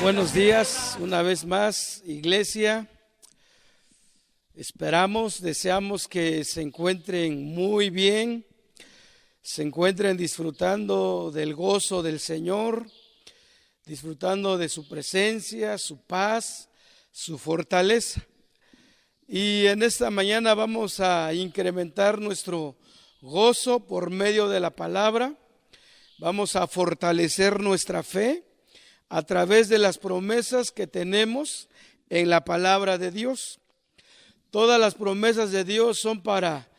Buenos días, una vez más, iglesia. Deseamos que se encuentren muy bien, se encuentren disfrutando del gozo del Señor, disfrutando de su presencia, su paz, su fortaleza. Y en esta mañana vamos a incrementar nuestro gozo por medio de la palabra. Vamos a fortalecer nuestra fe a través de las promesas que tenemos en la palabra de Dios. Todas las promesas de Dios son para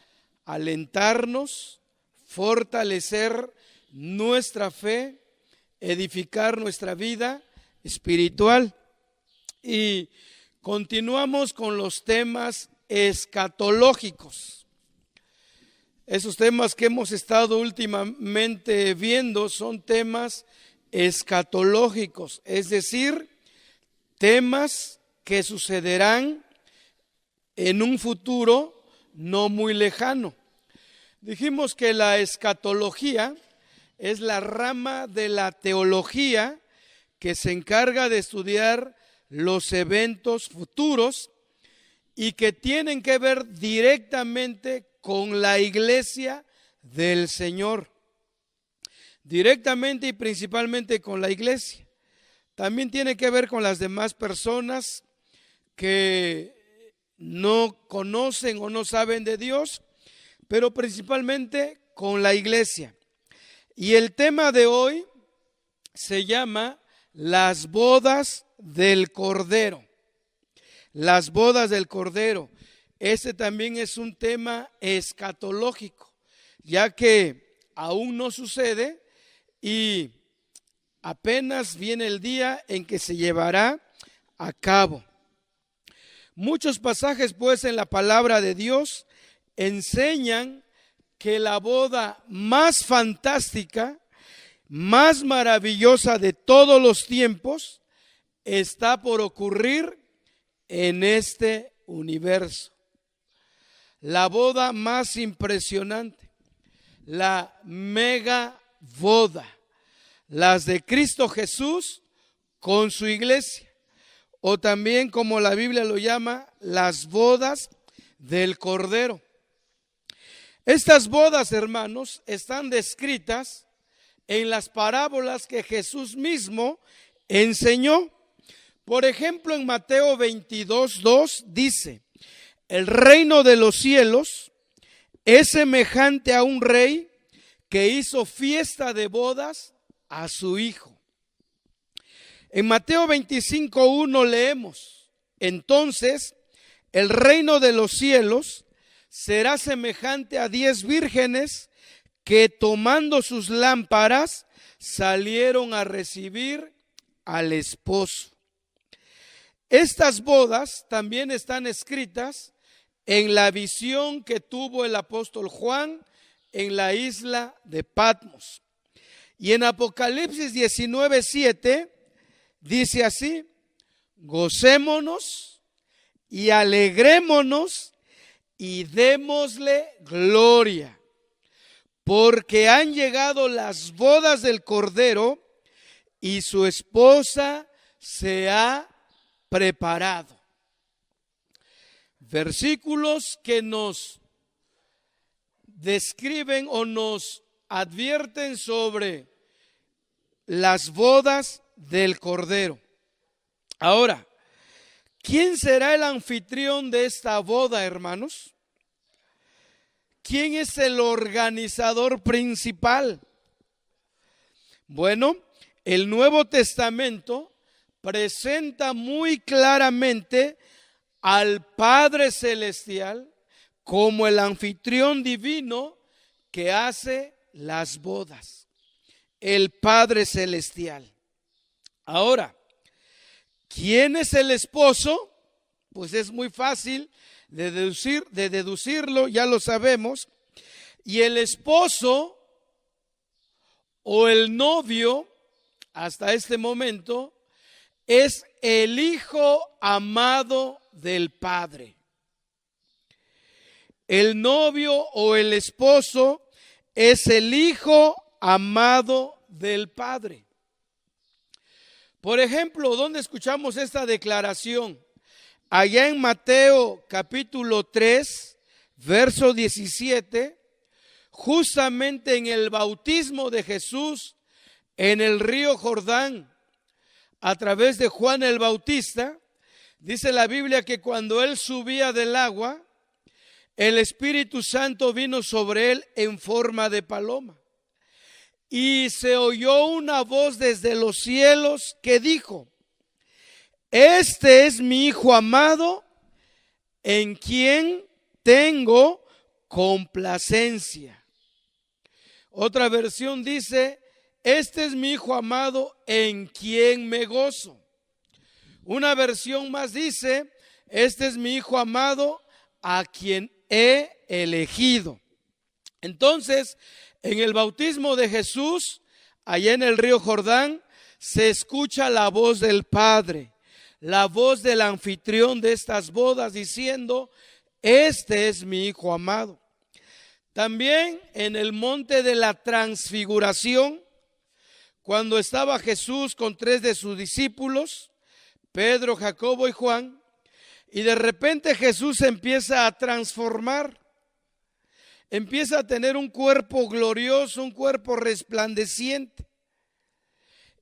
alentarnos, fortalecer nuestra fe, edificar nuestra vida espiritual. Y continuamos con los temas escatológicos. Esos temas que hemos estado últimamente viendo son temas escatológicos, es decir, temas que sucederán en un futuro no muy lejano. Dijimos que la escatología es la rama de la teología que se encarga de estudiar los eventos futuros y que tienen que ver directamente con la iglesia del Señor. Directamente y principalmente con la iglesia. También tiene que ver con las demás personas que no conocen o no saben de Dios, pero principalmente con la iglesia. Y el tema de hoy se llama las bodas del Cordero. Las bodas del Cordero. Este también es un tema escatológico, ya que aún no sucede y apenas viene el día en que se llevará a cabo. Muchos pasajes pues en la palabra de Dios enseñan que la boda más fantástica, más maravillosa de todos los tiempos está por ocurrir en este universo. La boda más impresionante, la mega boda, las de Cristo Jesús con su iglesia, o también como la Biblia lo llama, las bodas del Cordero. Estas bodas, hermanos, están descritas en las parábolas que Jesús mismo enseñó. Por ejemplo, en Mateo 22:2 dice: el reino de los cielos es semejante a un rey que hizo fiesta de bodas a su hijo. En Mateo 25:1 leemos: entonces el reino de los cielos será semejante a 10 vírgenes que tomando sus lámparas salieron a recibir al esposo. Estas bodas también están escritas en la visión que tuvo el apóstol Juan en la isla de Patmos. Y en Apocalipsis 19:7 dice así: gocémonos y alegrémonos y démosle gloria, porque han llegado las bodas del Cordero y su esposa se ha preparado. Versículos que nos describen o nos advierten sobre las bodas del Cordero. Ahora, ¿quién será el anfitrión de esta boda, hermanos? ¿Quién es el organizador principal? Bueno, el Nuevo Testamento presenta muy claramente al Padre Celestial como el anfitrión divino que hace las bodas, el Padre Celestial. Ahora, ¿quién es el esposo? Pues es muy fácil de deducirlo, ya lo sabemos. Y el esposo o el novio, hasta este momento, es el Hijo amado del Padre. El novio o el esposo es el Hijo amado del Padre. Por ejemplo, ¿dónde escuchamos esta declaración? Allá en Mateo capítulo 3, verso 17, justamente en el bautismo de Jesús en el río Jordán, a través de Juan el Bautista, dice la Biblia que cuando él subía del agua, el Espíritu Santo vino sobre él en forma de paloma. Y se oyó una voz desde los cielos que dijo: este es mi Hijo amado, en quien tengo complacencia. Otra versión dice: este es mi Hijo amado, en quien me gozo. Una versión más dice: este es mi Hijo amado, a quien he elegido. Entonces, en el bautismo de Jesús, allá en el río Jordán, se escucha la voz del Padre, la voz del anfitrión de estas bodas diciendo: este es mi Hijo amado. También en el monte de la transfiguración, cuando estaba Jesús con 3 de sus discípulos, Pedro, Jacobo y Juan, y de repente Jesús empieza a transformar, empieza a tener un cuerpo glorioso, un cuerpo resplandeciente.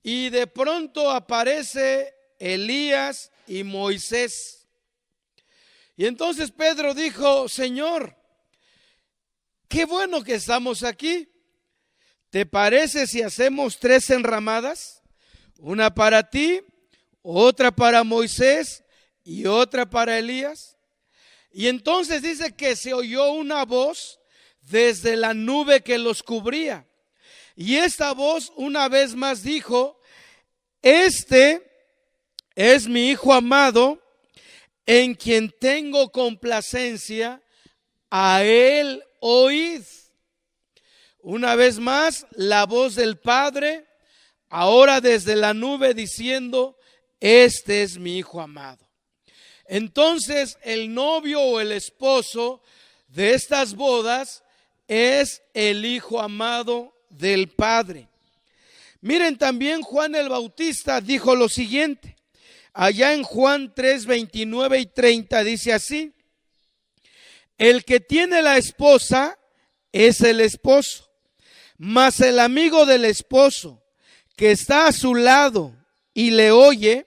Y de pronto aparece Elías y Moisés. Y entonces Pedro dijo: Señor, qué bueno que estamos aquí. ¿Te parece si hacemos 3 enramadas? Una para ti, otra para Moisés y otra para Elías. Y entonces dice que se oyó una voz desde la nube que los cubría. Y esta voz una vez más dijo: este es mi Hijo amado, en quien tengo complacencia, a él oíd. Una vez más, la voz del Padre, ahora desde la nube, diciendo: este es mi Hijo amado. Entonces, el novio o el esposo de estas bodas es el Hijo amado del Padre. Miren, también Juan el Bautista dijo lo siguiente. Allá en Juan 3, 29 y 30 dice así: el que tiene la esposa es el esposo, mas el amigo del esposo que está a su lado y le oye,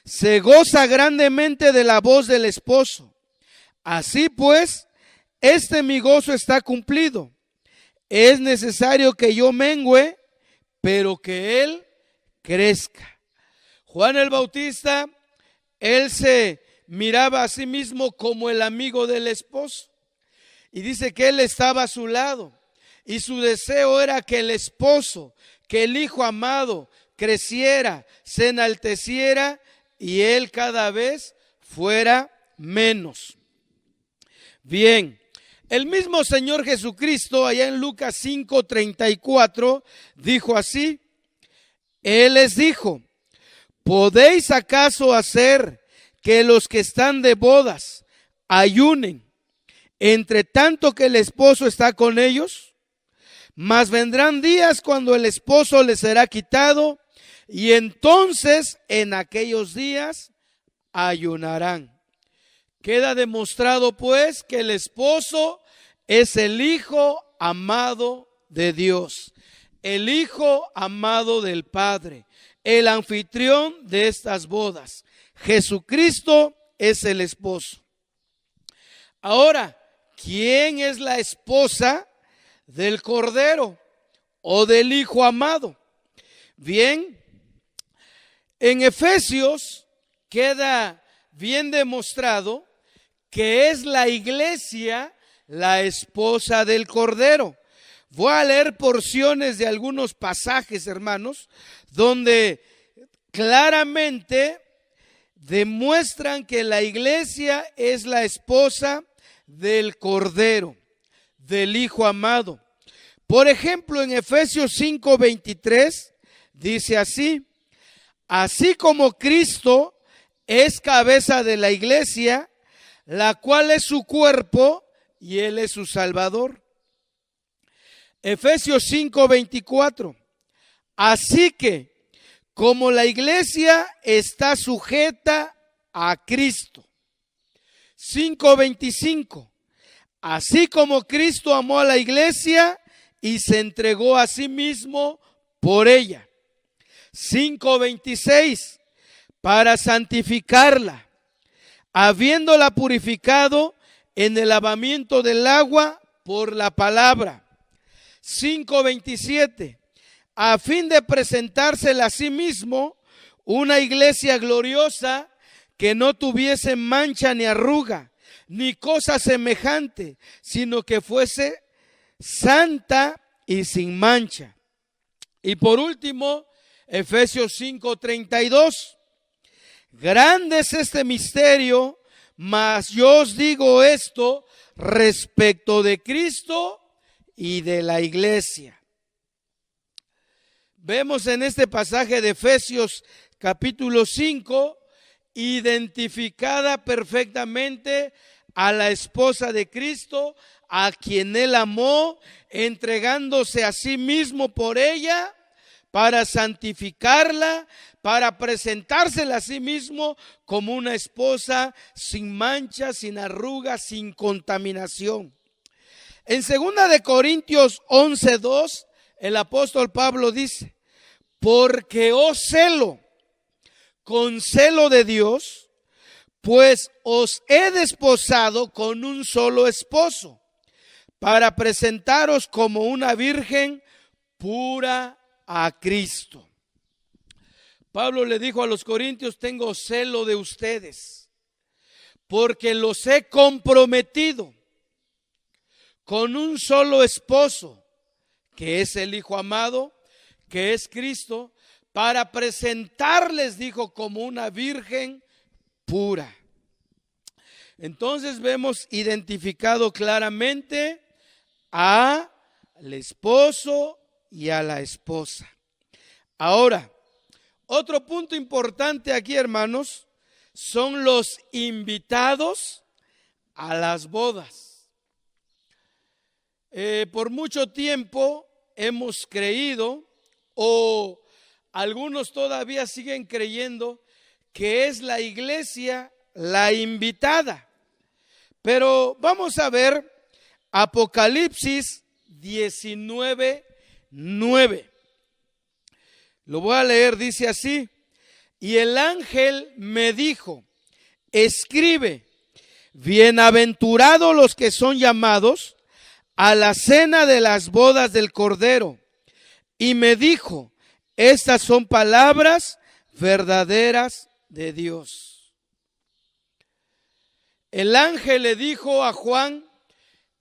se goza grandemente de la voz del esposo. Así pues, mi gozo está cumplido. Es necesario que yo mengüe, pero que él crezca. Juan el Bautista, él se miraba a sí mismo como el amigo del esposo. Y dice que él estaba a su lado. Y su deseo era que el esposo, que el Hijo amado creciera, se enalteciera y él cada vez fuera menos. Bien, el mismo Señor Jesucristo allá en Lucas 5:34 dijo así: Él les dijo: ¿podéis acaso hacer que los que están de bodas ayunen entre tanto que el esposo está con ellos? Mas vendrán días cuando el esposo les será quitado, y entonces en aquellos días ayunarán. Queda demostrado pues que el esposo es el Hijo amado de Dios, el Hijo amado del Padre, el anfitrión de estas bodas. Jesucristo es el esposo. Ahora, ¿quién es la esposa del Cordero o del Hijo amado? Bien, en Efesios queda bien demostrado que es la iglesia la esposa del Cordero. Voy a leer porciones de algunos pasajes, hermanos, donde claramente demuestran que la iglesia es la esposa del Cordero, del Hijo amado. Por ejemplo, en Efesios 5:23 dice así: así como Cristo es cabeza de la iglesia, la cual es su cuerpo y él es su Salvador. Efesios 5:24: así que como la iglesia está sujeta a Cristo. 5:25. Así como Cristo amó a la iglesia y se entregó a sí mismo por ella. 5:26. Para santificarla, habiéndola purificado en el lavamiento del agua por la palabra. 5:27. A fin de presentársela a sí mismo una iglesia gloriosa, que no tuviese mancha ni arruga, ni cosa semejante, sino que fuese santa y sin mancha. Y por último, Efesios 5:32. Grande es este misterio, mas yo os digo esto respecto de Cristo y de la iglesia. Vemos en este pasaje de Efesios capítulo 5, identificada perfectamente a la esposa de Cristo, a quien Él amó, entregándose a sí mismo por ella, para santificarla, para presentársela a sí mismo como una esposa sin mancha, sin arruga, sin contaminación. En 2 de Corintios 11:2, el apóstol Pablo dice: porque os celo con celo de Dios, pues os he desposado con un solo esposo, para presentaros como una virgen pura a Cristo. Pablo le dijo a los corintios: tengo celo de ustedes, porque los he comprometido con un solo esposo, que es el Hijo amado, que es Cristo, para presentarles, dijo, como una virgen pura. Entonces vemos identificado claramente al esposo y a la esposa. Ahora, otro punto importante aquí, hermanos, son los invitados a las bodas. Por mucho tiempo hemos creído, o algunos todavía siguen creyendo, que es la iglesia la invitada. Pero vamos a ver Apocalipsis 19:9. Lo voy a leer, dice así: y el ángel me dijo: escribe, bienaventurados los que son llamados a la cena de las bodas del Cordero. Y me dijo: estas son palabras verdaderas de Dios. El ángel le dijo a Juan: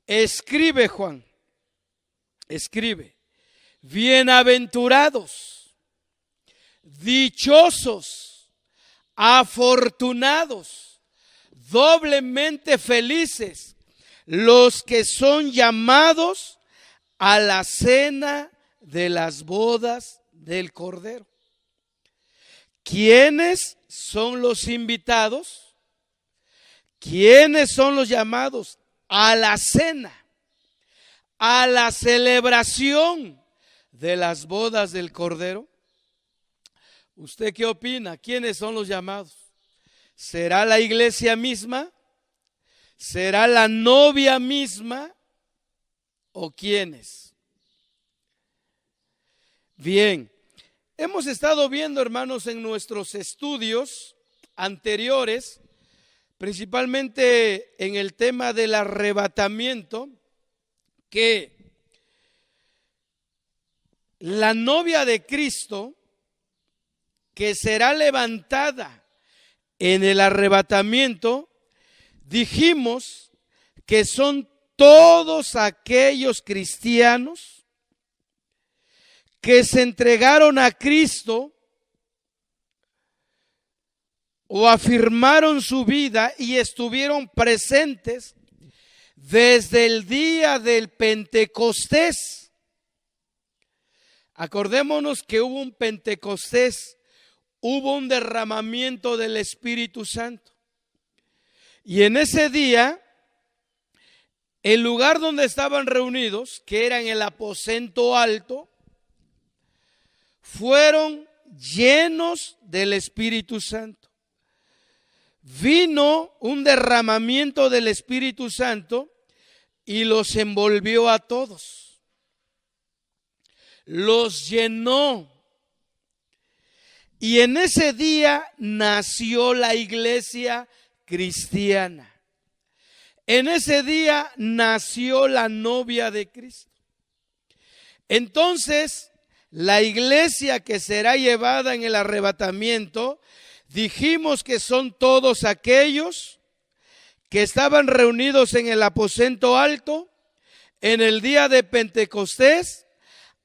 escribe, Juan, escribe, bienaventurados, dichosos, afortunados, doblemente felices, los que son llamados a la cena de las bodas del Cordero. ¿Quiénes son los invitados? ¿Quiénes son los llamados a la cena, a la celebración de las bodas del Cordero? ¿Usted qué opina? ¿Quiénes son los llamados? ¿Será la iglesia misma? ¿Será la novia misma? ¿O quiénes? Bien, hemos estado viendo, hermanos, en nuestros estudios anteriores, principalmente en el tema del arrebatamiento, que la novia de Cristo, que será levantada en el arrebatamiento, dijimos que son todos aquellos cristianos que se entregaron a Cristo o afirmaron su vida y estuvieron presentes desde el día del Pentecostés. Acordémonos que hubo un Pentecostés, hubo un derramamiento del Espíritu Santo. Y en ese día, el lugar donde estaban reunidos, que era en el aposento alto, fueron llenos del Espíritu Santo. Vino un derramamiento del Espíritu Santo y los envolvió a todos. Los llenó. Y en ese día nació la iglesia cristiana. En ese día nació la novia de Cristo. Entonces, la iglesia que será llevada en el arrebatamiento, dijimos que son todos aquellos que estaban reunidos en el aposento alto en el día de Pentecostés,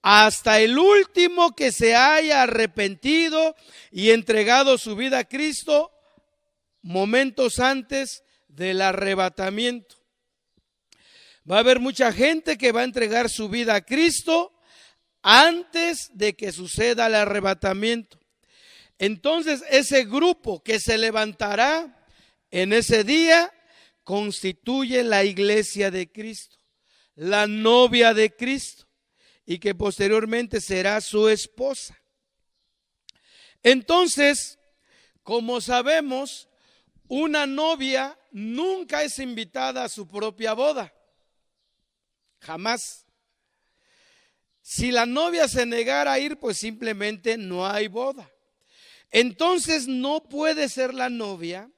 hasta el último que se haya arrepentido y entregado su vida a Cristo momentos antes del arrebatamiento. Va a haber mucha gente que va a entregar su vida a Cristo antes de que suceda el arrebatamiento. Entonces, ese grupo que se levantará en ese día constituye la iglesia de Cristo, la novia de Cristo, y que posteriormente será su esposa. Entonces, como sabemos, una novia nunca es invitada a su propia boda. Jamás. Si la novia se negara a ir, pues simplemente no hay boda. Entonces no puede ser la novia,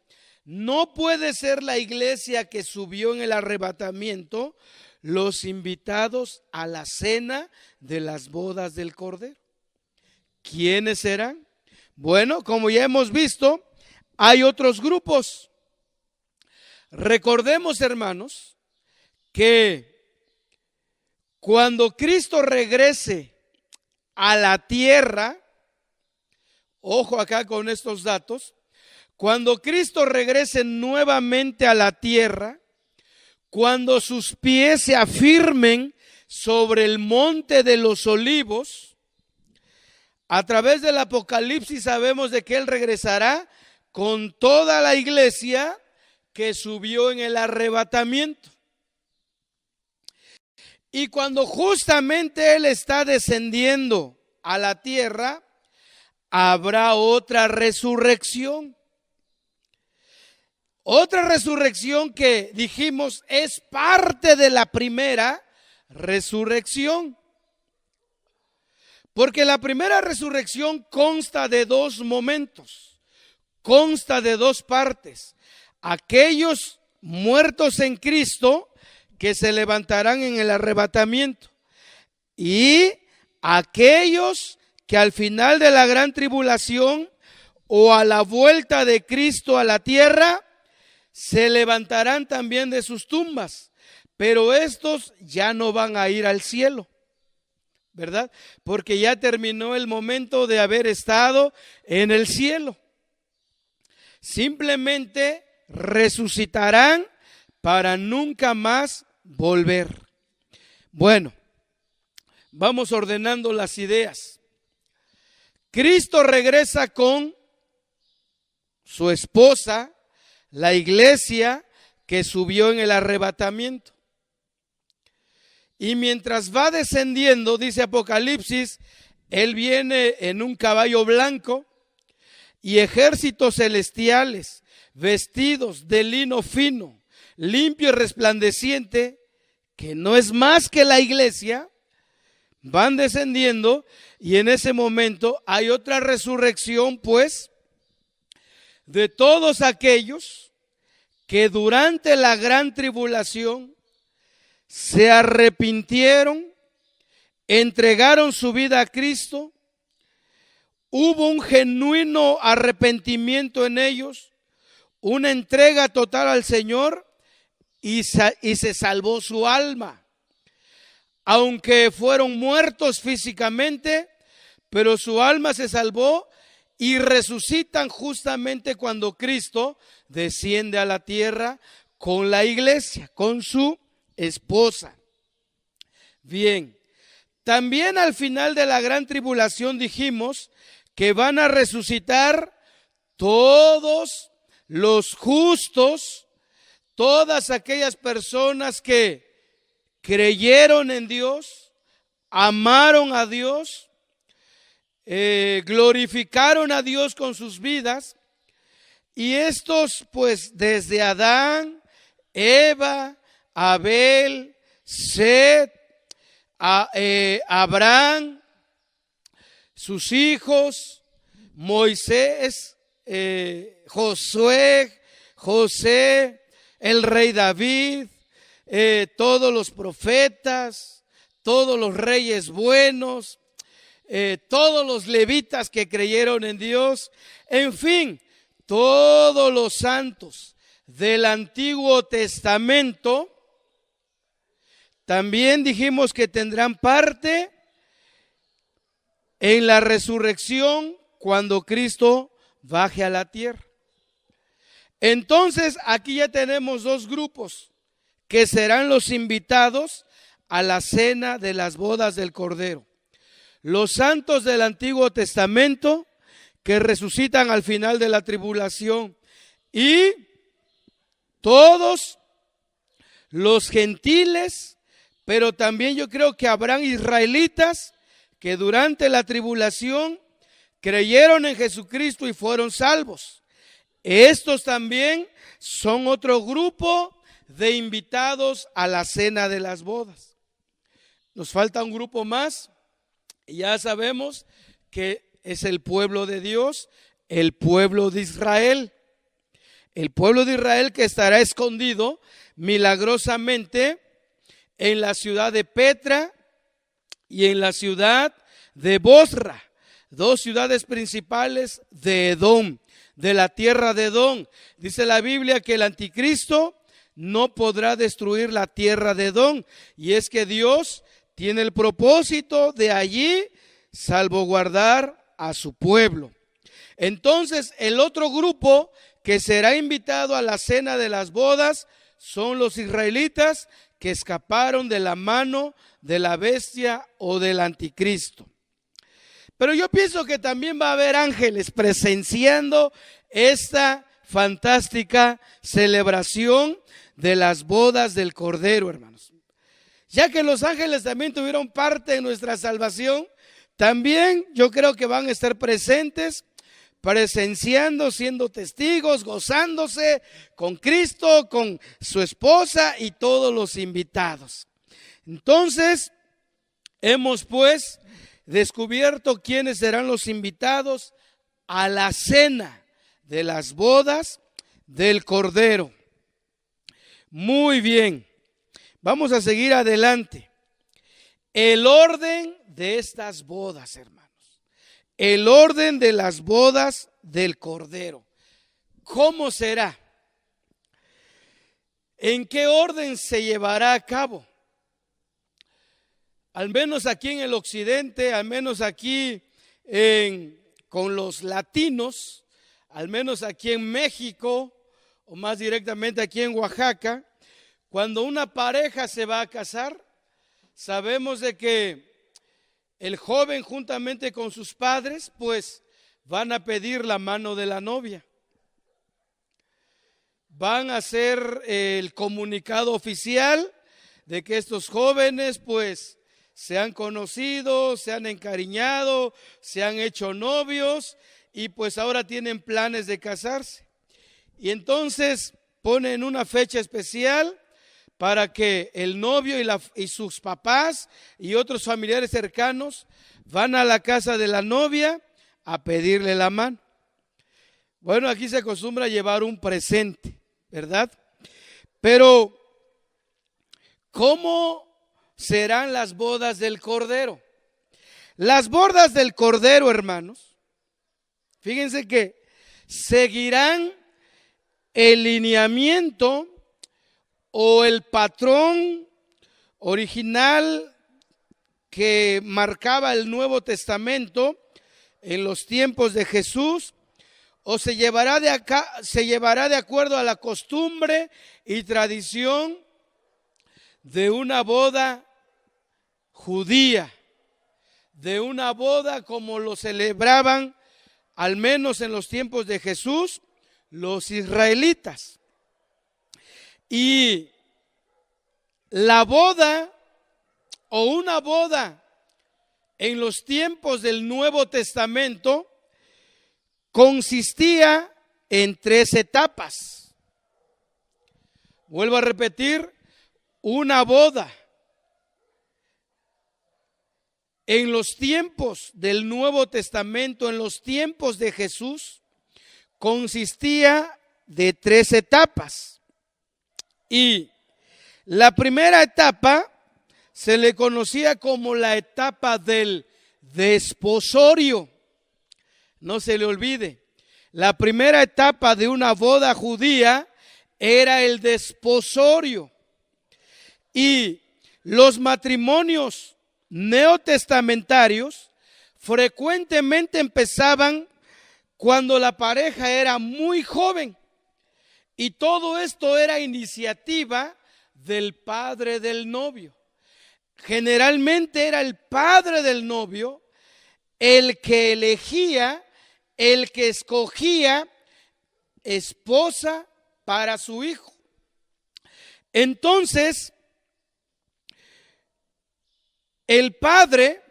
no puede ser la iglesia que subió en el arrebatamiento los invitados a la cena de las bodas del Cordero. ¿Quiénes serán? Bueno, como ya hemos visto, hay otros grupos. Recordemos, hermanos, que cuando Cristo regrese a la tierra, ojo acá con estos datos, cuando Cristo regrese nuevamente a la tierra, cuando sus pies se afirmen sobre el monte de los olivos, a través del Apocalipsis sabemos de que Él regresará con toda la iglesia que subió en el arrebatamiento. Y cuando justamente Él está descendiendo a la tierra, habrá otra resurrección. Otra resurrección que dijimos es parte de la primera resurrección. Porque la primera resurrección consta de dos momentos, consta de dos partes. Aquellos muertos en Cristo que se levantarán en el arrebatamiento, y aquellos que al final de la gran tribulación o a la vuelta de Cristo a la tierra se levantarán también de sus tumbas, pero estos ya no van a ir al cielo, ¿verdad? Porque ya terminó el momento de haber estado en el cielo. Simplemente resucitarán para nunca más volver. Bueno, vamos ordenando las ideas. Cristo regresa con su esposa, la iglesia que subió en el arrebatamiento. Y mientras va descendiendo, dice Apocalipsis, Él viene en un caballo blanco y ejércitos celestiales, vestidos de lino fino, limpio y resplandeciente, que no es más que la iglesia, van descendiendo, y en ese momento hay otra resurrección, pues, de todos aquellos que durante la gran tribulación se arrepintieron, entregaron su vida a Cristo, hubo un genuino arrepentimiento en ellos, una entrega total al Señor, y se salvó su alma. Aunque fueron muertos físicamente, pero su alma se salvó y resucitan justamente cuando Cristo desciende a la tierra con la iglesia, con su esposa. Bien, también al final de la gran tribulación dijimos que van a resucitar todos los justos, todas aquellas personas que creyeron en Dios, amaron a Dios, glorificaron a Dios con sus vidas. Y estos, pues, desde Adán, Eva, Abel, Set, Abraham, sus hijos, Moisés, Josué, José, el rey David, todos los profetas, todos los reyes buenos, todos los levitas que creyeron en Dios, en fin, todos los santos del Antiguo Testamento, también dijimos que tendrán parte en la resurrección cuando Cristo baje a la tierra. Entonces, aquí ya tenemos dos grupos que serán los invitados a la cena de las bodas del Cordero. Los santos del Antiguo Testamento que resucitan al final de la tribulación, y todos los gentiles, pero también yo creo que habrán israelitas que durante la tribulación creyeron en Jesucristo y fueron salvos. Estos también son otro grupo de invitados a la cena de las bodas. Nos falta un grupo más, y ya sabemos que es el pueblo de Dios, el pueblo de Israel. El pueblo de Israel que estará escondido milagrosamente en la ciudad de Petra y en la ciudad de Bosra, dos ciudades principales de Edom, de la tierra de Edom. Dice la Biblia que el anticristo no podrá destruir la tierra de Edom, y es que Dios tiene el propósito de allí salvaguardar a su pueblo. Entonces, el otro grupo que será invitado a la cena de las bodas son los israelitas que escaparon de la mano de la bestia o del anticristo. Pero yo pienso que también va a haber ángeles presenciando esta fantástica celebración de las bodas del Cordero, hermanos. Ya que los ángeles también tuvieron parte en nuestra salvación, también yo creo que van a estar presentes, presenciando, siendo testigos, gozándose con Cristo, con su esposa y todos los invitados. Entonces, hemos pues descubierto quiénes serán los invitados a la cena de las bodas del Cordero. Muy bien, vamos a seguir adelante. El orden de estas bodas, hermanos. El orden de las bodas del Cordero. ¿Cómo será? ¿En qué orden se llevará a cabo? Al menos aquí en el occidente, al menos aquí con los latinos, al menos aquí en México, o más directamente aquí en Oaxaca, cuando una pareja se va a casar, sabemos de que el joven juntamente con sus padres, pues van a pedir la mano de la novia. Van a hacer el comunicado oficial de que estos jóvenes pues se han conocido, se han encariñado, se han hecho novios y pues ahora tienen planes de casarse. Y entonces ponen una fecha especial para que el novio y sus papás y otros familiares cercanos van a la casa de la novia a pedirle la mano. Bueno, aquí se acostumbra llevar un presente, ¿verdad? Pero, ¿cómo serán las bodas del Cordero? Las bodas del Cordero, hermanos, fíjense que seguirán el lineamiento o el patrón original que marcaba el Nuevo Testamento en los tiempos de Jesús, o se llevará de acuerdo a la costumbre y tradición de una boda judía, de una boda como lo celebraban al menos en los tiempos de Jesús los israelitas. Y la boda o una boda en los tiempos del Nuevo Testamento consistía en 3 etapas. Vuelvo a repetir, una boda en los tiempos del Nuevo Testamento, en los tiempos de Jesús, consistía de 3 etapas. Y la primera etapa se le conocía como la etapa del desposorio. No se le olvide, la primera etapa de una boda judía era el desposorio. Y los matrimonios neotestamentarios frecuentemente empezaban cuando la pareja era muy joven. Y todo esto era iniciativa del padre del novio. Generalmente era el padre del novio el que elegía, el que escogía esposa para su hijo. Entonces, el padre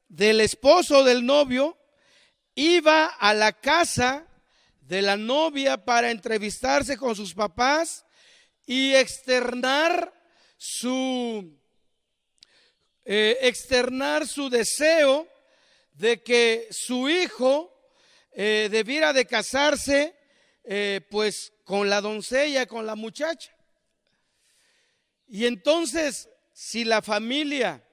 del esposo del novio iba a la casa de la novia para entrevistarse con sus papás y externar su deseo de que su hijo debiera de casarse pues con la doncella, con la muchacha. Y entonces, si la familia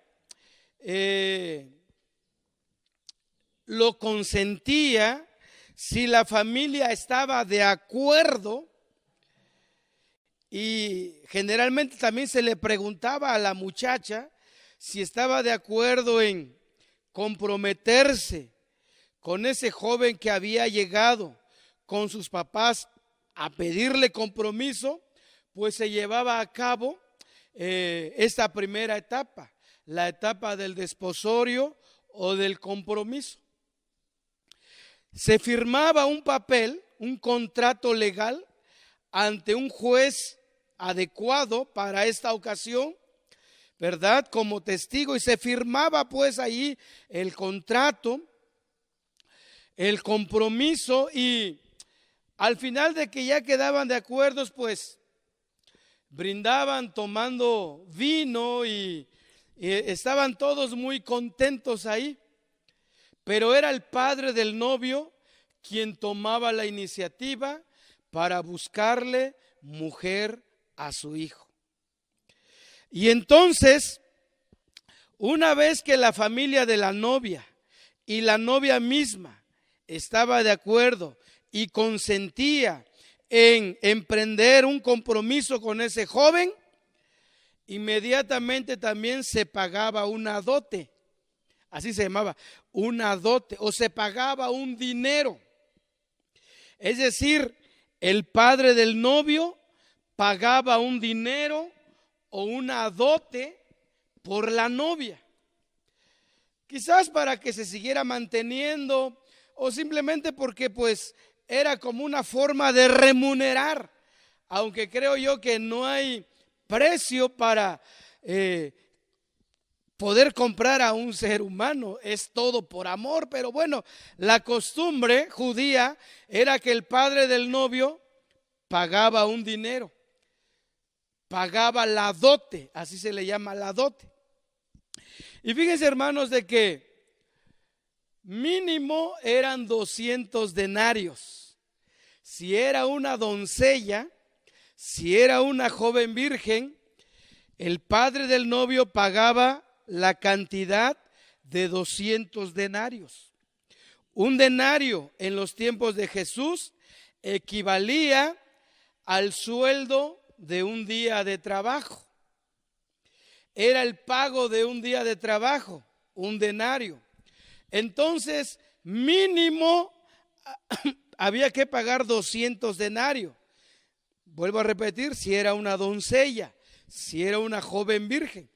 lo consentía, si la familia estaba de acuerdo, y generalmente también se le preguntaba a la muchacha si estaba de acuerdo en comprometerse con ese joven que había llegado con sus papás a pedirle compromiso, pues se llevaba a cabo esta primera etapa, la etapa del desposorio o del compromiso. Se firmaba un papel, un contrato legal ante un juez adecuado para esta ocasión, ¿verdad? Como testigo, y se firmaba pues ahí el contrato, el compromiso, y al final de que ya quedaban de acuerdos, pues brindaban tomando vino y estaban todos muy contentos ahí. Pero era el padre del novio quien tomaba la iniciativa para buscarle mujer a su hijo. Y entonces, una vez que la familia de la novia y la novia misma estaba de acuerdo y consentía en emprender un compromiso con ese joven, inmediatamente también se pagaba una dote. Así se llamaba, una dote, o se pagaba un dinero. Es decir, el padre del novio pagaba un dinero o una dote por la novia. Quizás para que se siguiera manteniendo o simplemente porque pues era como una forma de remunerar, aunque creo yo que no hay precio para poder comprar a un ser humano, es todo por amor. Pero bueno, la costumbre judía era que el padre del novio pagaba un dinero, pagaba la dote, así se le llama, la dote. Y fíjense, hermanos, de que mínimo eran 200 denarios. Si era una doncella, si era una joven virgen, el padre del novio pagaba la cantidad de 200 denarios. Un denario en los tiempos de Jesús equivalía al sueldo de un día de trabajo. Era el pago de un día de trabajo, un denario. Entonces, mínimo había que pagar 200 denarios. Vuelvo a repetir, si era una doncella, si era una joven virgen.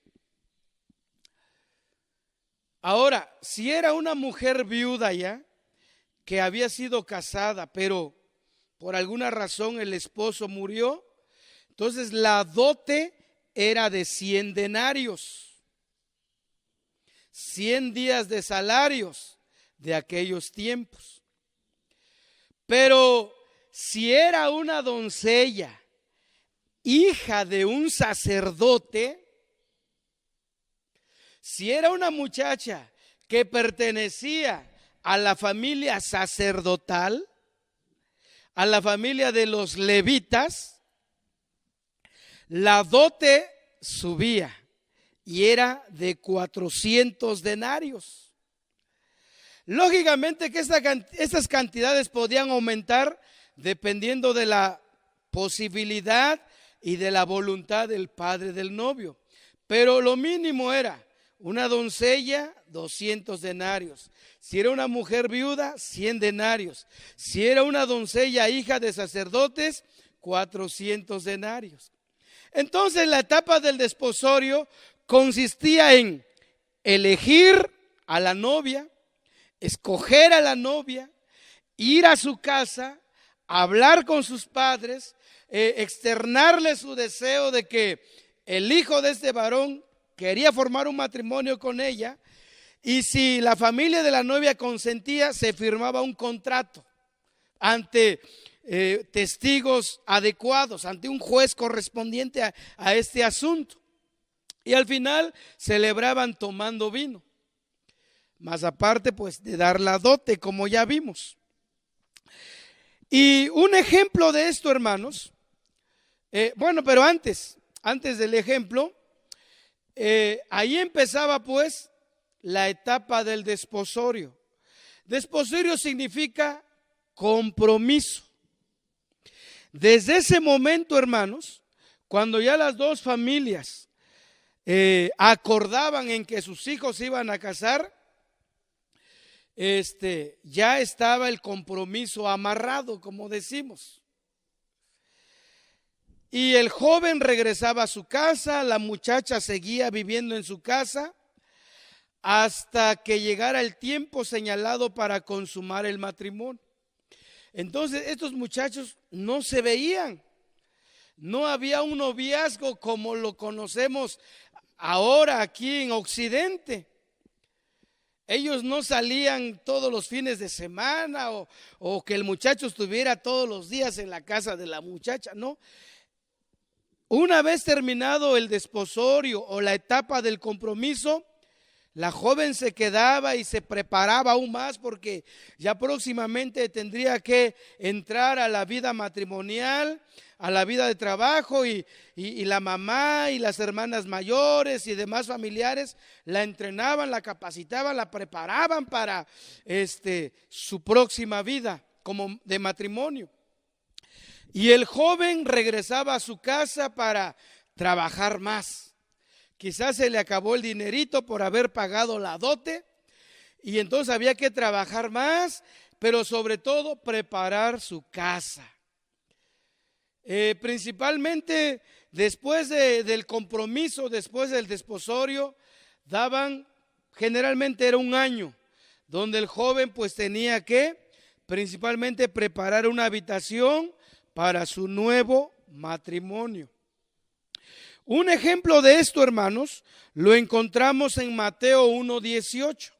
Ahora, si era una mujer viuda ya, que había sido casada, pero por alguna razón el esposo murió, entonces la dote era de 100 denarios. 100 días de salarios de aquellos tiempos. Pero si era una doncella, hija de un sacerdote, si era una muchacha que pertenecía a la familia sacerdotal, a la familia de los levitas, la dote subía y era de 400 denarios. Lógicamente que estas cantidades podían aumentar dependiendo de la posibilidad y de la voluntad del padre del novio. Pero lo mínimo era una doncella, 200 denarios. Si era una mujer viuda, 100 denarios. Si era una doncella hija de sacerdotes, 400 denarios. Entonces la etapa del desposorio consistía en elegir a la novia, escoger a la novia, ir a su casa, hablar con sus padres, externarle su deseo de que el hijo de este varón quería formar un matrimonio con ella, y si la familia de la novia consentía, se firmaba un contrato ante testigos adecuados, ante un juez correspondiente a este asunto. Y al final celebraban tomando vino, más aparte pues de dar la dote, como ya vimos. Y un ejemplo de esto, hermanos, pero antes del ejemplo, ahí empezaba pues la etapa del desposorio. Desposorio significa compromiso. Desde ese momento, hermanos, cuando ya las dos familias acordaban en que sus hijos se iban a casar, ya estaba el compromiso amarrado, como decimos. Y el joven regresaba a su casa, la muchacha seguía viviendo en su casa hasta que llegara el tiempo señalado para consumar el matrimonio. Entonces estos muchachos no se veían, no había un noviazgo como lo conocemos ahora aquí en Occidente. Ellos no salían todos los fines de semana o que el muchacho estuviera todos los días en la casa de la muchacha, no. Una vez terminado el desposorio o la etapa del compromiso, la joven se quedaba y se preparaba aún más porque ya próximamente tendría que entrar a la vida matrimonial, a la vida de trabajo, y la mamá y las hermanas mayores y demás familiares la entrenaban, la capacitaban, la preparaban para su próxima vida como de matrimonio. Y el joven regresaba a su casa para trabajar más. Quizás se le acabó el dinerito por haber pagado la dote y entonces había que trabajar más, pero sobre todo preparar su casa. Principalmente después del compromiso, después del desposorio, generalmente era un año, donde el joven pues tenía que principalmente preparar una habitación para su nuevo matrimonio. Un ejemplo de esto, hermanos, lo encontramos en Mateo 1:18.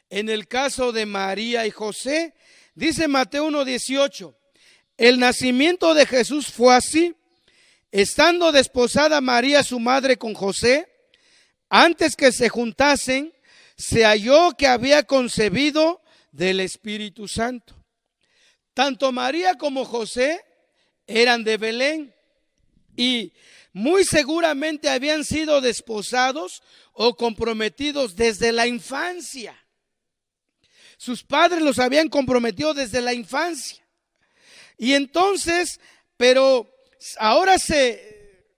En el caso de María y José, dice Mateo 1:18, el nacimiento de Jesús fue así: estando desposada María su madre con José, antes que se juntasen, se halló que había concebido del Espíritu Santo. Tanto María como José eran de Belén y muy seguramente habían sido desposados o comprometidos desde la infancia. Sus padres los habían comprometido desde la infancia. Y entonces, pero ahora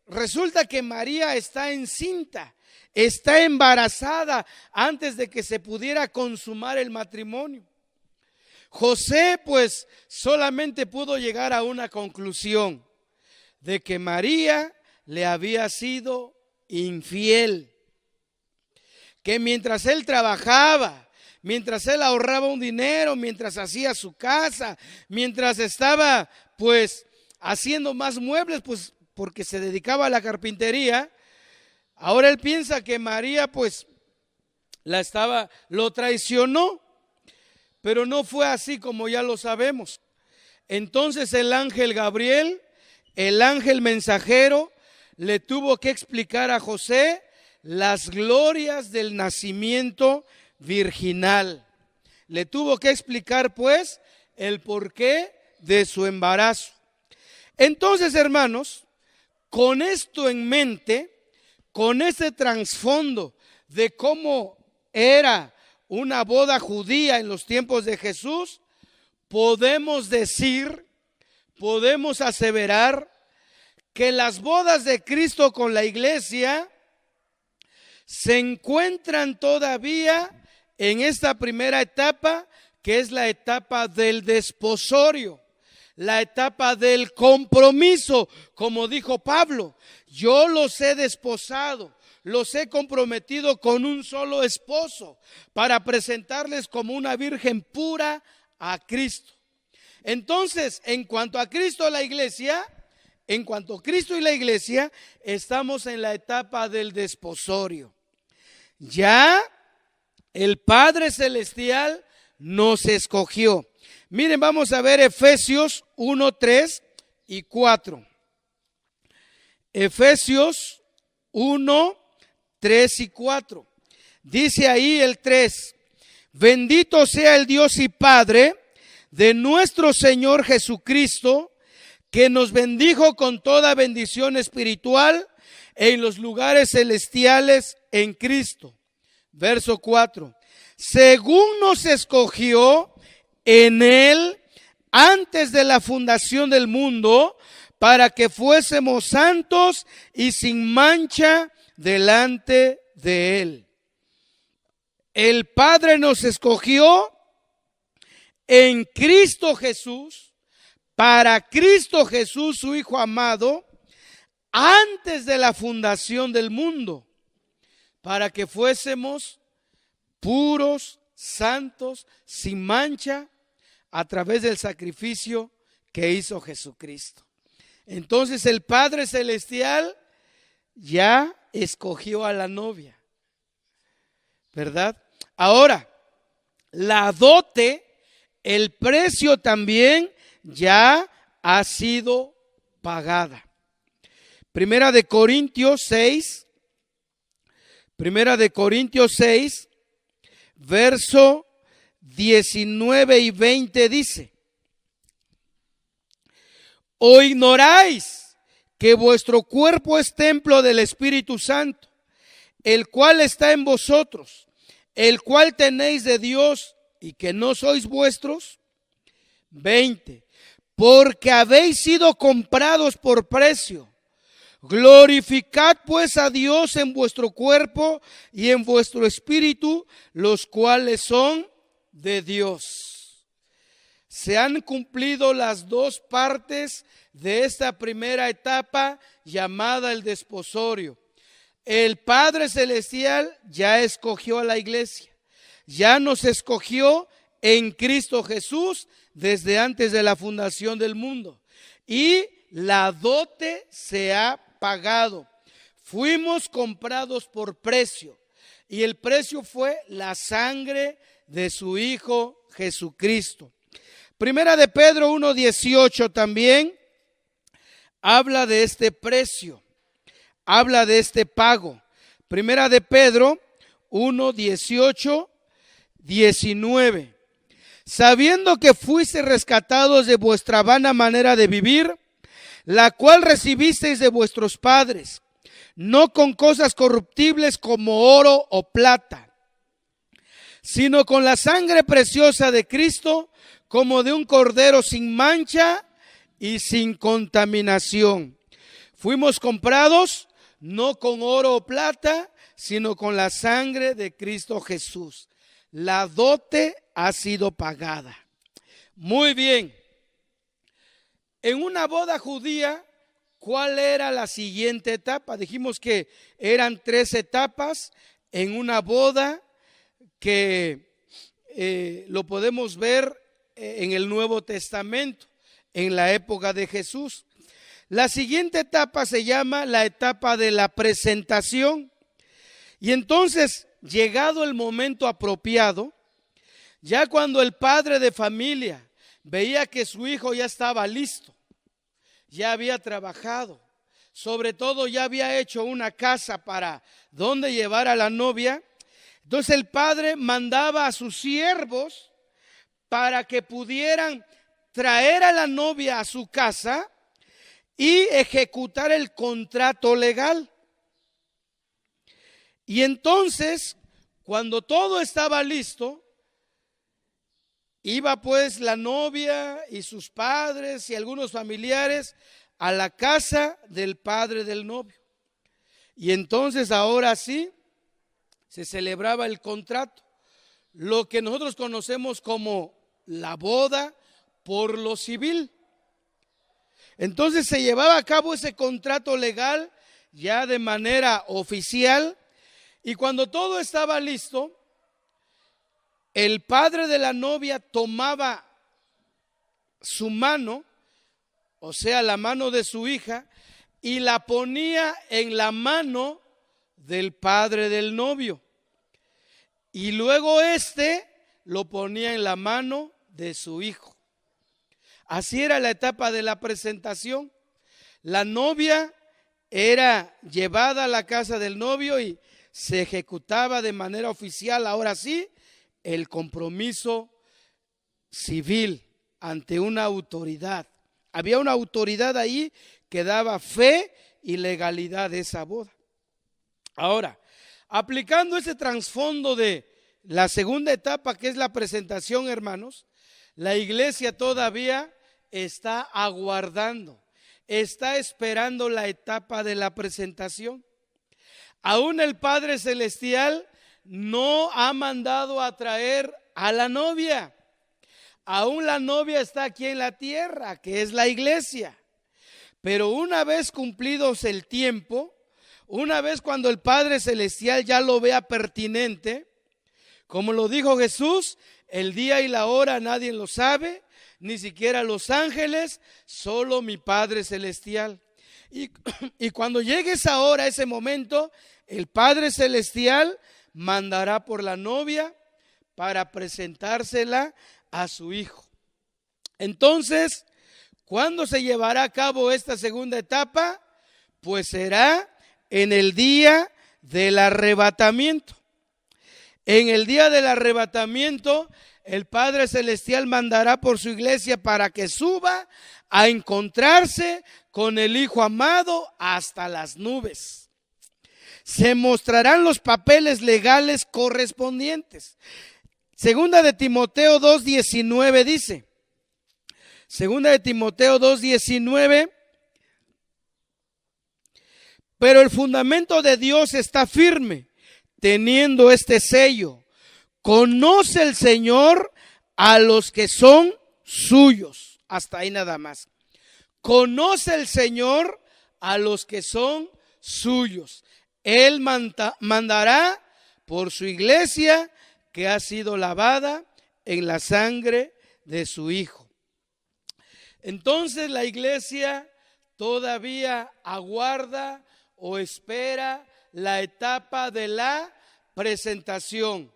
resulta que María está encinta, está embarazada antes de que se pudiera consumar el matrimonio. José pues solamente pudo llegar a una conclusión de que María le había sido infiel, que mientras él trabajaba, mientras él ahorraba un dinero, mientras hacía su casa, mientras estaba pues haciendo más muebles, pues porque se dedicaba a la carpintería, ahora él piensa que María pues lo traicionó, pero no fue así como ya lo sabemos. Entonces el ángel Gabriel, el ángel mensajero, le tuvo que explicar a José las glorias del nacimiento virginal. Le tuvo que explicar pues el porqué de su embarazo. Entonces, hermanos, con esto en mente, con este trasfondo de cómo era una boda judía en los tiempos de Jesús, podemos decir, podemos aseverar que las bodas de Cristo con la iglesia se encuentran todavía en esta primera etapa, que es la etapa del desposorio, la etapa del compromiso, como dijo Pablo: yo los he desposado, los he comprometido con un solo esposo para presentarles como una virgen pura a Cristo. Entonces, en cuanto a Cristo y la iglesia, estamos en la etapa del desposorio. Ya el Padre Celestial nos escogió. Miren, vamos a ver Efesios 1, 3 y 4. Efesios 1, 3 y 4. Dice ahí el 3: bendito sea el Dios y Padre de nuestro Señor Jesucristo, que nos bendijo con toda bendición espiritual en los lugares celestiales en Cristo. Verso 4: según nos escogió en Él antes de la fundación del mundo, para que fuésemos santos y sin mancha delante de Él. El Padre nos escogió en Cristo Jesús, para Cristo Jesús, su Hijo amado, antes de la fundación del mundo, para que fuésemos puros, santos, sin mancha, a través del sacrificio que hizo Jesucristo. Entonces el Padre Celestial ya escogió a la novia, ¿verdad? Ahora, la dote, el precio también ya ha sido pagada. Primera de Corintios 6, verso 19 y 20 dice: ¿o ignoráis que vuestro cuerpo es templo del Espíritu Santo, el cual está en vosotros, el cual tenéis de Dios, y que no sois vuestros? 20. Porque habéis sido comprados por precio. Glorificad pues a Dios en vuestro cuerpo y en vuestro espíritu, los cuales son de Dios. Se han cumplido las dos partes de esta primera etapa llamada el desposorio. El Padre Celestial ya escogió a la iglesia, ya nos escogió en Cristo Jesús desde antes de la fundación del mundo, y la dote se ha pagado. Fuimos comprados por precio, y el precio fue la sangre de su Hijo Jesucristo. Primera de Pedro 1:18 también habla de este precio, habla de este pago. Primera de Pedro 1:18, 19. Sabiendo que fuiste rescatados de vuestra vana manera de vivir, la cual recibisteis de vuestros padres, no con cosas corruptibles como oro o plata, sino con la sangre preciosa de Cristo, como de un cordero sin mancha y sin contaminación. Fuimos comprados no con oro o plata, sino con la sangre de Cristo Jesús. La dote ha sido pagada. Muy bien. En una boda judía, ¿cuál era la siguiente etapa? Dijimos que eran 3 etapas en una boda que lo podemos ver en el Nuevo Testamento, en la época de Jesús. La siguiente etapa se llama la etapa de la presentación. Y entonces llegado el momento apropiado, ya cuando el padre de familia veía que su hijo ya estaba listo, ya había trabajado, sobre todo ya había hecho una casa para donde llevar a la novia, entonces el padre mandaba a sus siervos para que pudieran traer a la novia a su casa y ejecutar el contrato legal. Y entonces, cuando todo estaba listo, iba pues la novia y sus padres y algunos familiares a la casa del padre del novio. Y entonces ahora sí se celebraba el contrato, lo que nosotros conocemos como la boda por lo civil. Entonces se llevaba a cabo ese contrato legal ya de manera oficial, y cuando todo estaba listo, el padre de la novia tomaba su mano, o sea, la mano de su hija, y la ponía en la mano del padre del novio. Y luego lo ponía en la mano de su hijo. Así era la etapa de la presentación. La novia era llevada a la casa del novio y se ejecutaba de manera oficial, ahora sí, el compromiso civil ante una autoridad. Había una autoridad ahí que daba fe y legalidad de esa boda. Ahora, aplicando ese trasfondo de la segunda etapa, que es la presentación, hermanos, la iglesia todavía está aguardando, está esperando la etapa de la presentación. Aún el Padre Celestial no ha mandado a traer a la novia. Aún la novia está aquí en la tierra, que es la iglesia. Pero una vez cumplidos el tiempo, una vez cuando el Padre Celestial ya lo vea pertinente, como lo dijo Jesús, el día y la hora nadie lo sabe, ni siquiera los ángeles, solo mi Padre Celestial. Y cuando llegue esa hora, ese momento, el Padre Celestial mandará por la novia para presentársela a su hijo. Entonces, ¿cuándo se llevará a cabo esta segunda etapa? Pues será en el día del arrebatamiento. En el día del arrebatamiento, el Padre Celestial mandará por su iglesia para que suba a encontrarse con el Hijo amado hasta las nubes. Se mostrarán los papeles legales correspondientes. Segunda de Timoteo 2:19 dice, Segunda de Timoteo 2:19, pero el fundamento de Dios está firme, teniendo este sello: conoce el Señor a los que son suyos. Hasta ahí nada más. Conoce el Señor a los que son suyos. Él mandará por su iglesia que ha sido lavada en la sangre de su Hijo. Entonces la iglesia todavía aguarda o espera la etapa de la presentación,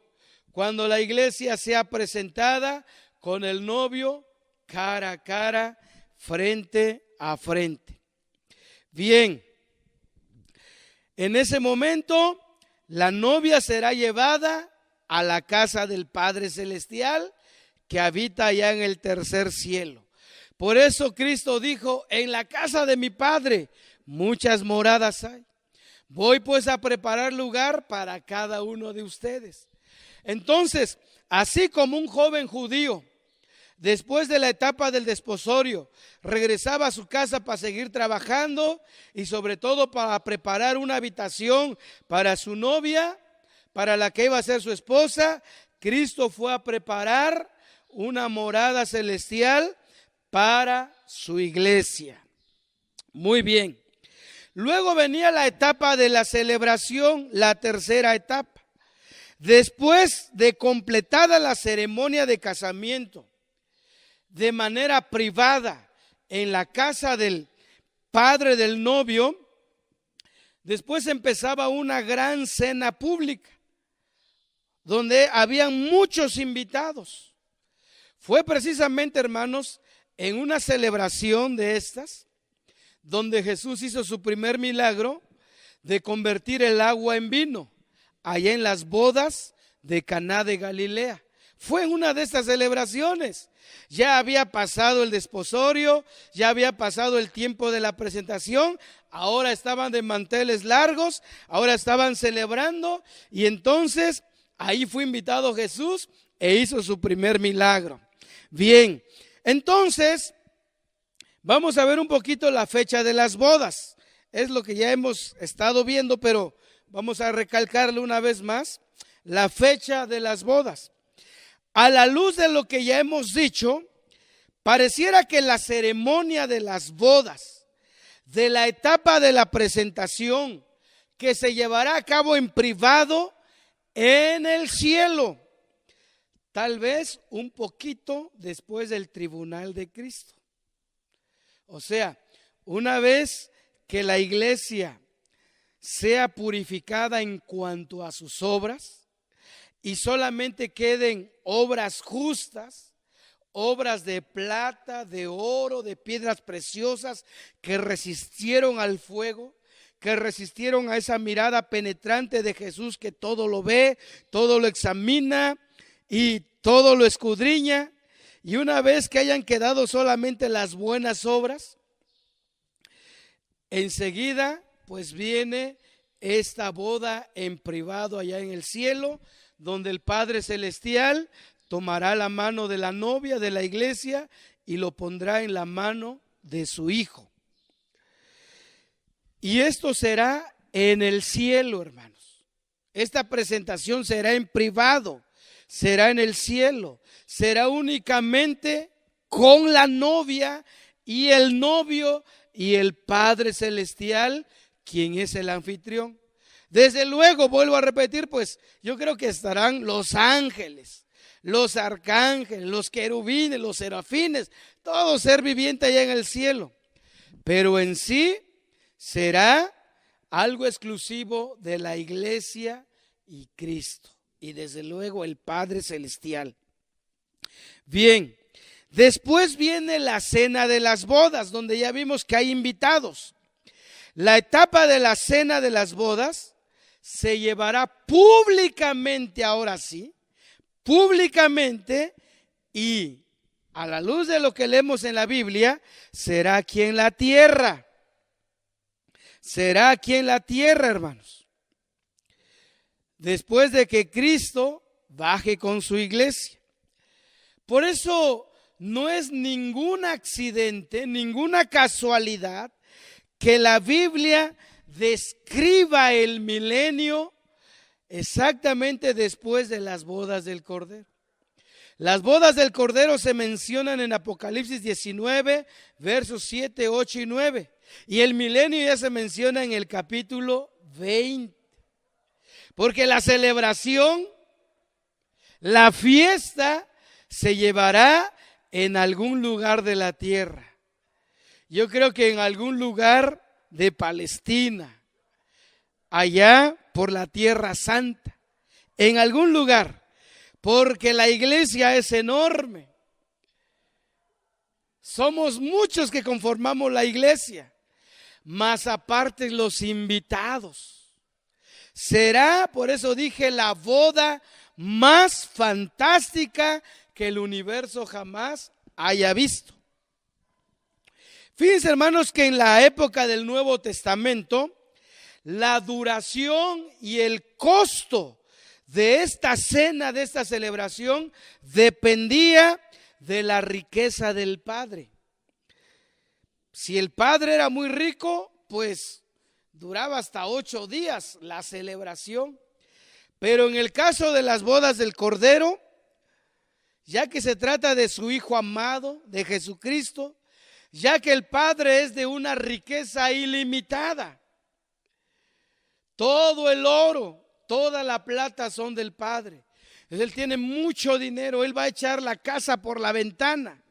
cuando la iglesia sea presentada con el novio cara a cara, frente a frente. Bien, en ese momento la novia será llevada a la casa del Padre Celestial que habita allá en el tercer cielo. Por eso Cristo dijo: en la casa de mi Padre muchas moradas hay. Voy pues a preparar lugar para cada uno de ustedes. Entonces, así como un joven judío, después de la etapa del desposorio, regresaba a su casa para seguir trabajando y sobre todo para preparar una habitación para su novia, para la que iba a ser su esposa, Cristo fue a preparar una morada celestial para su iglesia. Muy bien. Luego venía la etapa de la celebración, la tercera etapa. Después de completada la ceremonia de casamiento de manera privada en la casa del padre del novio, después empezaba una gran cena pública. donde habían muchos invitados. Fue precisamente, hermanos, en una celebración de estas, donde Jesús hizo su primer milagro de convertir el agua en vino, allá en las bodas de Caná de Galilea. Fue en una de estas celebraciones. Ya había pasado el desposorio, ya había pasado el tiempo de la presentación, ahora estaban de manteles largos, ahora estaban celebrando, y entonces ahí fue invitado Jesús e hizo su primer milagro. Bien, entonces vamos a ver un poquito la fecha de las bodas. Es lo que ya hemos estado viendo, pero vamos a recalcarle una vez más la fecha de las bodas. A la luz de lo que ya hemos dicho, pareciera que la ceremonia de las bodas, de la etapa de la presentación, que se llevará a cabo en privado en el cielo, tal vez un poquito después del tribunal de Cristo. O sea, una vez que la iglesia sea purificada en cuanto a sus obras y solamente queden obras justas, obras de plata, de oro, de piedras preciosas que resistieron al fuego, que resistieron a esa mirada penetrante de Jesús que todo lo ve, todo lo examina y todo lo escudriña. Y una vez que hayan quedado solamente las buenas obras, enseguida pues viene esta boda en privado allá en el cielo, donde el Padre Celestial tomará la mano de la novia de la iglesia y lo pondrá en la mano de su Hijo. Y esto será en el cielo, hermanos. Esta presentación será en privado, será en el cielo, será únicamente con la novia y el novio y el Padre Celestial, quien es el anfitrión. Desde luego, vuelvo a repetir, pues yo creo que estarán los ángeles, los arcángeles, los querubines, los serafines, todo ser viviente allá en el cielo. Pero en sí será algo exclusivo de la iglesia y Cristo, y desde luego el Padre Celestial. Bien, después viene la cena de las bodas, donde ya vimos que hay invitados. La etapa de la cena de las bodas se llevará públicamente, ahora sí, públicamente, y a la luz de lo que leemos en la Biblia, será aquí en la tierra. Será aquí en la tierra, hermanos. Después de que Cristo baje con su iglesia. Por eso no es ningún accidente, ninguna casualidad que la Biblia describa el milenio exactamente después de las bodas del Cordero. Las bodas del Cordero se mencionan en Apocalipsis 19, versos 7, 8 y 9. Y el milenio ya se menciona en el capítulo 20. Porque la celebración, la fiesta, se llevará en algún lugar de la tierra. Yo creo que en algún lugar de Palestina, allá por la Tierra Santa, en algún lugar, porque la iglesia es enorme. Somos muchos que conformamos la iglesia, más aparte los invitados. Será, por eso dije, la boda más fantástica que el universo jamás haya visto. Fíjense, hermanos, que en la época del Nuevo Testamento, la duración y el costo de esta cena, de esta celebración, dependía de la riqueza del padre. Si el padre era muy rico, pues duraba hasta 8 días la celebración. Pero en el caso de las bodas del Cordero, ya que se trata de su Hijo amado, de Jesucristo, ya que el Padre es de una riqueza ilimitada. Todo el oro, toda la plata son del Padre. Él tiene mucho dinero, Él va a echar la casa por la ventana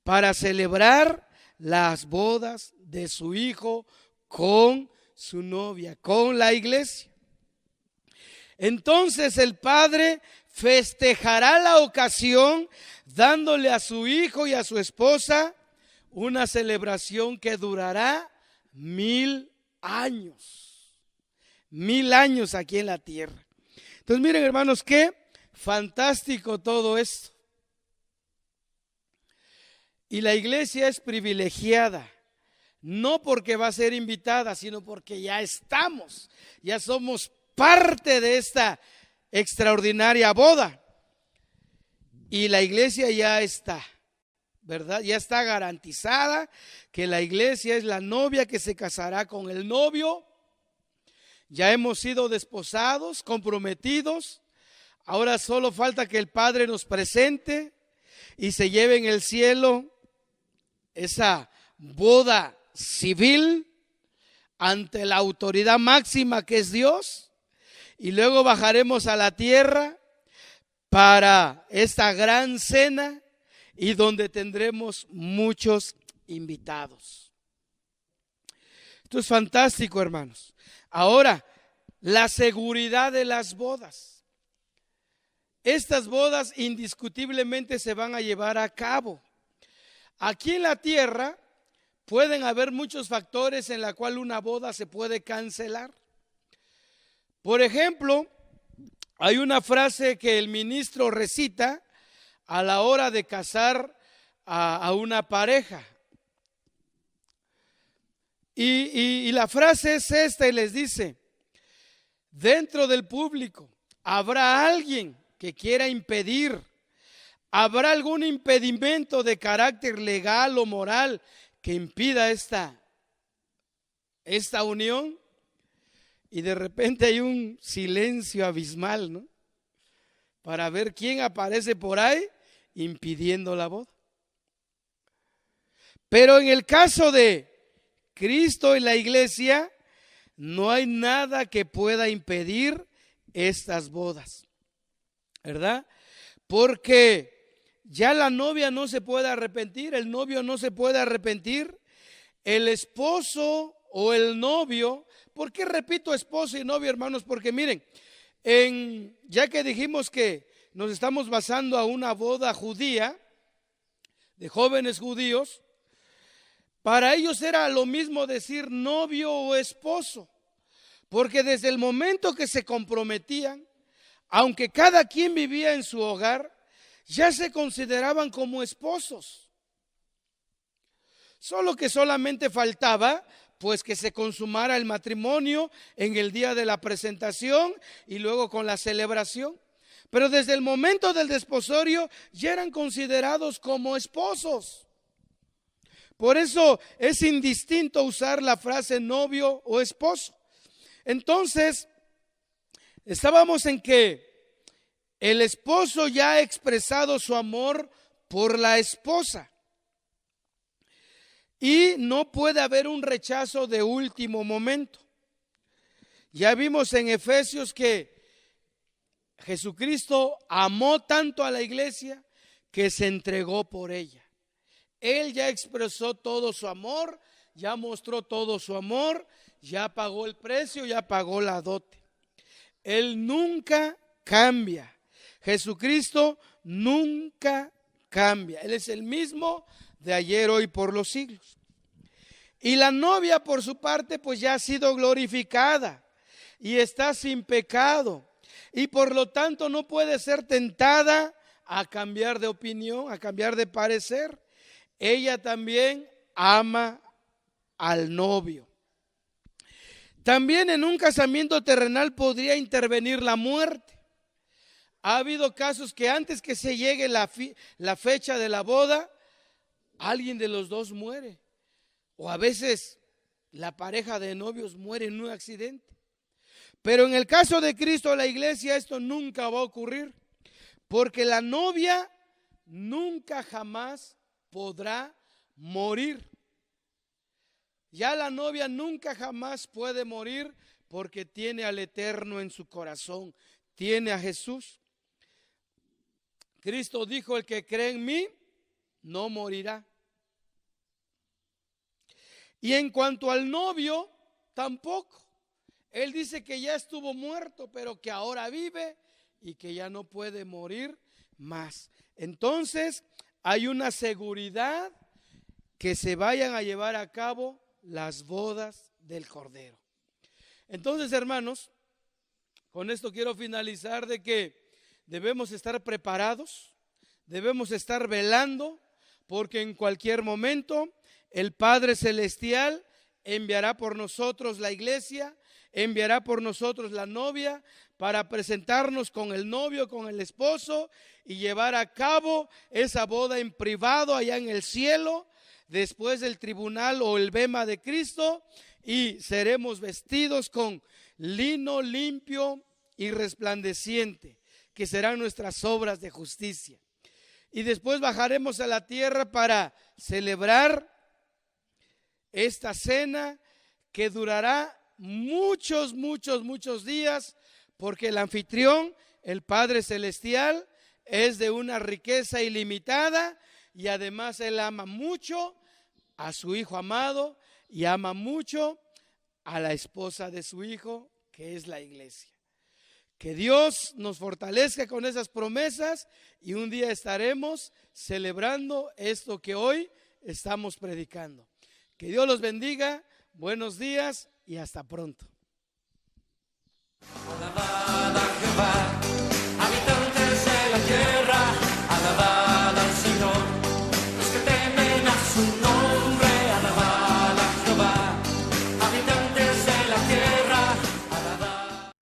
para celebrar las bodas de su Hijo con su novia, con la iglesia. Entonces el padre festejará la ocasión dándole a su hijo y a su esposa una celebración que durará 1000 años. 1000 años aquí en la tierra. Entonces miren, hermanos, qué fantástico todo esto. Y la iglesia es privilegiada, no porque va a ser invitada, sino porque ya estamos, ya somos parte de esta extraordinaria boda. Y la iglesia ya está, ¿verdad? Ya está garantizada que la iglesia es la novia que se casará con el novio. Ya hemos sido desposados, comprometidos. Ahora solo falta que el Padre nos presente y se lleve en el cielo esa boda civil ante la autoridad máxima que es Dios. Y luego bajaremos a la tierra para esta gran cena y donde tendremos muchos invitados. Esto es fantástico, hermanos. Ahora, la seguridad de las bodas. Estas bodas indiscutiblemente se van a llevar a cabo. Aquí en la tierra pueden haber muchos factores en la cual una boda se puede cancelar. Por ejemplo, hay una frase que el ministro recita a la hora de casar a una pareja. Y la frase es esta y les dice: dentro del público habrá alguien que quiera impedir, habrá algún impedimento de carácter legal o moral que impida esta unión. Y de repente hay un silencio abismal, ¿no? Para ver quién aparece por ahí impidiendo la boda. Pero en el caso de Cristo y la iglesia, no hay nada que pueda impedir estas bodas, ¿verdad? Porque ya la novia no se puede arrepentir, el novio no se puede arrepentir, el esposo o el novio. ¿Por qué repito esposo y novio, hermanos? Porque miren, ya que dijimos que nos estamos basando a una boda judía, de jóvenes judíos, para ellos era lo mismo decir novio o esposo, porque desde el momento que se comprometían, aunque cada quien vivía en su hogar, ya se consideraban como esposos. Solo que solamente faltaba pues que se consumara el matrimonio en el día de la presentación y luego con la celebración. Pero desde el momento del desposorio ya eran considerados como esposos. Por eso es indistinto usar la frase novio o esposo. Entonces, estábamos en que el esposo ya ha expresado su amor por la esposa. Y no puede haber un rechazo de último momento. Ya vimos en Efesios que Jesucristo amó tanto a la iglesia que se entregó por ella. Él ya expresó todo su amor, ya mostró todo su amor, ya pagó el precio, ya pagó la dote. Él nunca cambia. Jesucristo nunca cambia. Él es el mismo de ayer, hoy, por los siglos. Y la novia, por su parte, pues ya ha sido glorificada y está sin pecado. Y por lo tanto no puede ser tentada a cambiar de opinión, a cambiar de parecer. Ella también ama al novio. También en un casamiento terrenal podría intervenir la muerte. Ha habido casos que antes que se llegue la fecha de la boda, alguien de los dos muere. O a veces la pareja de novios muere en un accidente. Pero en el caso de Cristo, la iglesia, esto nunca va a ocurrir. Porque la novia nunca jamás podrá morir. Ya la novia nunca jamás puede morir porque tiene al Eterno en su corazón, tiene a Jesús. Cristo dijo: el que cree en mí no morirá. Y en cuanto al novio, tampoco. Él dice que ya estuvo muerto, pero que ahora vive y que ya no puede morir más. Entonces, hay una seguridad que se vayan a llevar a cabo las bodas del Cordero. Entonces, hermanos, con esto quiero finalizar de que debemos estar preparados, debemos estar velando, porque en cualquier momento el Padre Celestial enviará por nosotros la iglesia, enviará por nosotros la novia para presentarnos con el novio, con el esposo y llevar a cabo esa boda en privado allá en el cielo, después del tribunal o el bema de Cristo, y seremos vestidos con lino limpio y resplandeciente, que serán nuestras obras de justicia. Y después bajaremos a la tierra para celebrar esta cena que durará muchos días, porque el anfitrión, el Padre Celestial, es de una riqueza ilimitada y además Él ama mucho a su Hijo amado y ama mucho a la esposa de su Hijo, que es la iglesia. Que Dios nos fortalezca con esas promesas y un día estaremos celebrando esto que hoy estamos predicando. Que Dios los bendiga, buenos días y hasta pronto. Alabad a Jehová.